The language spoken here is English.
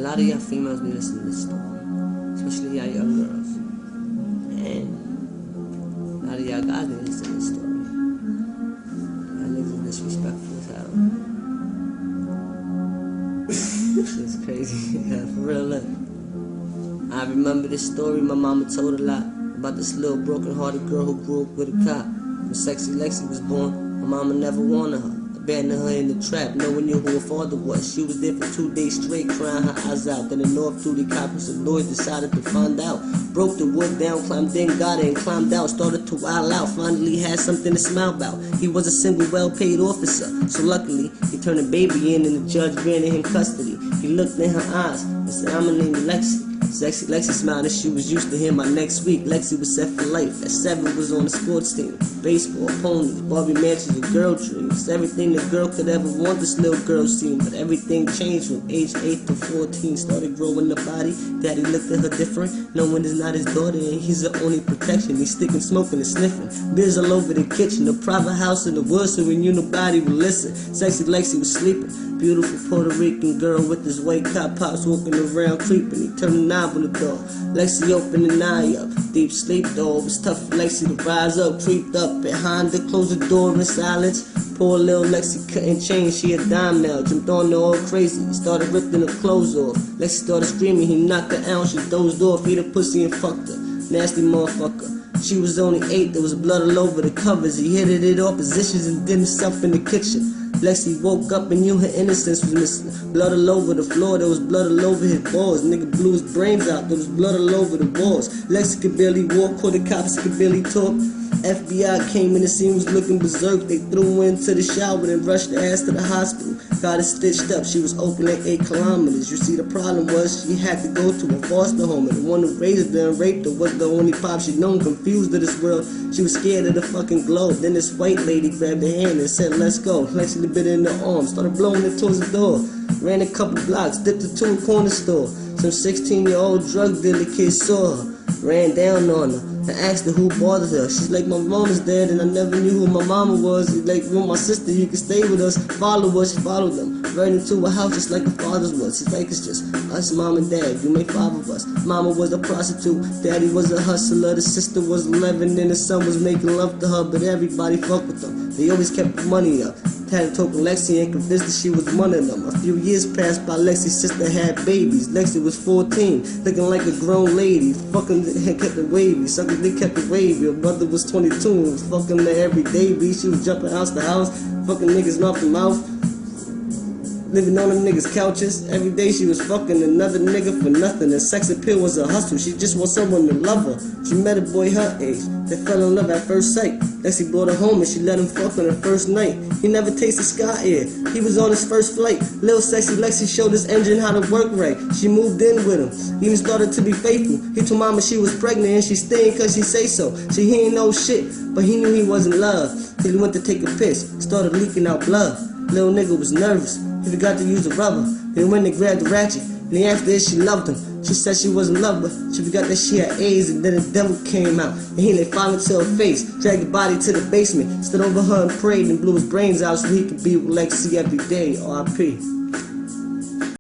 lot of y'all females be listening to this story, especially y'all young girls. And a lot of y'all guys be listening to this story. Y'all niggas are disrespectful as hell. It's crazy. Yeah, for real, look. I remember this story my mama told a lot about this little broken-hearted girl who grew up with a cop. When sexy Lexy was born, my mama never wanted her. Abandoned her in the trap, no one knew who her father was. She was there for 2 days straight, crying her eyes out. Then the North-duty cops and lawyers decided to find out. Broke the wood down, climbed in, got it, and climbed out. Started to wild out, finally had something to smile about. He was a single, well-paid officer, so luckily, he turned a baby in and the judge granted him custody. He looked in her eyes and said, "I'ma name you Lexy." Sexy Lexy smiled and she was used to him. By next week, Lexy was set for life. At 7, was on the sports team. Baseball, ponies, Barbie mansions, and girl dreams. Everything the girl could ever want, this little girl seen. But everything changed from age 8 to 14. Started growing the body. Daddy looked at her different. Knowing it's not his daughter and he's her only protection. He's sticking, smoking, and sniffing. Beers all over the kitchen. A private house in the woods so we knew nobody would listen. Sexy Lexy was sleeping. Beautiful Puerto Rican girl with his white cop pops walking around creeping. He turned the knob on the door. Lexy opened an eye up. Deep sleep though, it was tough for Lexy to rise up. Creeped up behind her, closed the door in silence. Poor little Lexy couldn't change, she a dime now. Jumped on her all crazy, he started ripping her clothes off. Lexy started screaming, he knocked her out, she dozed off. He the pussy and fucked her, nasty motherfucker. She was only 8, there was blood all over the covers. He hit it all positions and did himself in the kitchen. Lexy woke up and knew her innocence was missing. Blood all over the floor, there was blood all over his balls. Nigga blew his brains out, there was blood all over the walls. Lexy could barely walk, or the cops could barely talk. FBI came in, the scene was looking berserk. They threw her into the shower and rushed her ass to the hospital. Got her stitched up, she was open at 8 kilometers. You see, the problem was she had to go to a foster home, and the one who raised her and raped her was the only pop she'd known. Confused of this world, she was scared of the fucking globe. Then this white lady grabbed her hand and said, "Let's go." Lexy bit her in the arm, started blowing it towards the door. Ran a couple blocks, dipped her to a corner store. Some 16-year-old drug dealer kid saw her, ran down on her, and asked her who bothered her. She's like, "My mama's dead and I never knew who my mama was." He's like, "With my sister, you can stay with us." Follow us, she followed them. Right into a house just like her father's was. He's like, "It's just us, mom and dad, you make 5 of us." Mama was a prostitute, daddy was a hustler, the sister was 11 and the son was making love to her, but everybody fucked with them. They always kept the money up. Had to talk to Lexy and convinced that she was one of them. A few years passed by, Lexy's sister had babies. Lexy was 14, looking like a grown lady. Fucking kept it wavy, sucking dick kept it wavy. Her brother was 22 and was fucking her every day. She was jumping house to house, fucking niggas mouth to mouth. Living on them niggas' couches. Every day she was fucking another nigga for nothing. And sex appeal was a hustle. She just want someone to love her. She met a boy her age. They fell in love at first sight. Lexy brought her home and she let him fuck on her first night. He never tasted sky air. He was on his first flight. Lil sexy Lexy showed his engine how to work right. She moved in with him. He even started to be faithful. He told mama she was pregnant and she stayed cause she say so. See, he ain't know shit, but he knew he wasn't loved. Till he went to take a piss. Started leaking out blood. Lil nigga was nervous. He forgot to use the rubber. He went and grabbed the ratchet. And he asked her if she loved him. She said she wasn't loved, but she forgot that she had AIDS. And then the devil came out. And he laid fire into her face. Dragged the body to the basement. Stood over her and prayed and blew his brains out so he could be with Lexy every day. R.I.P.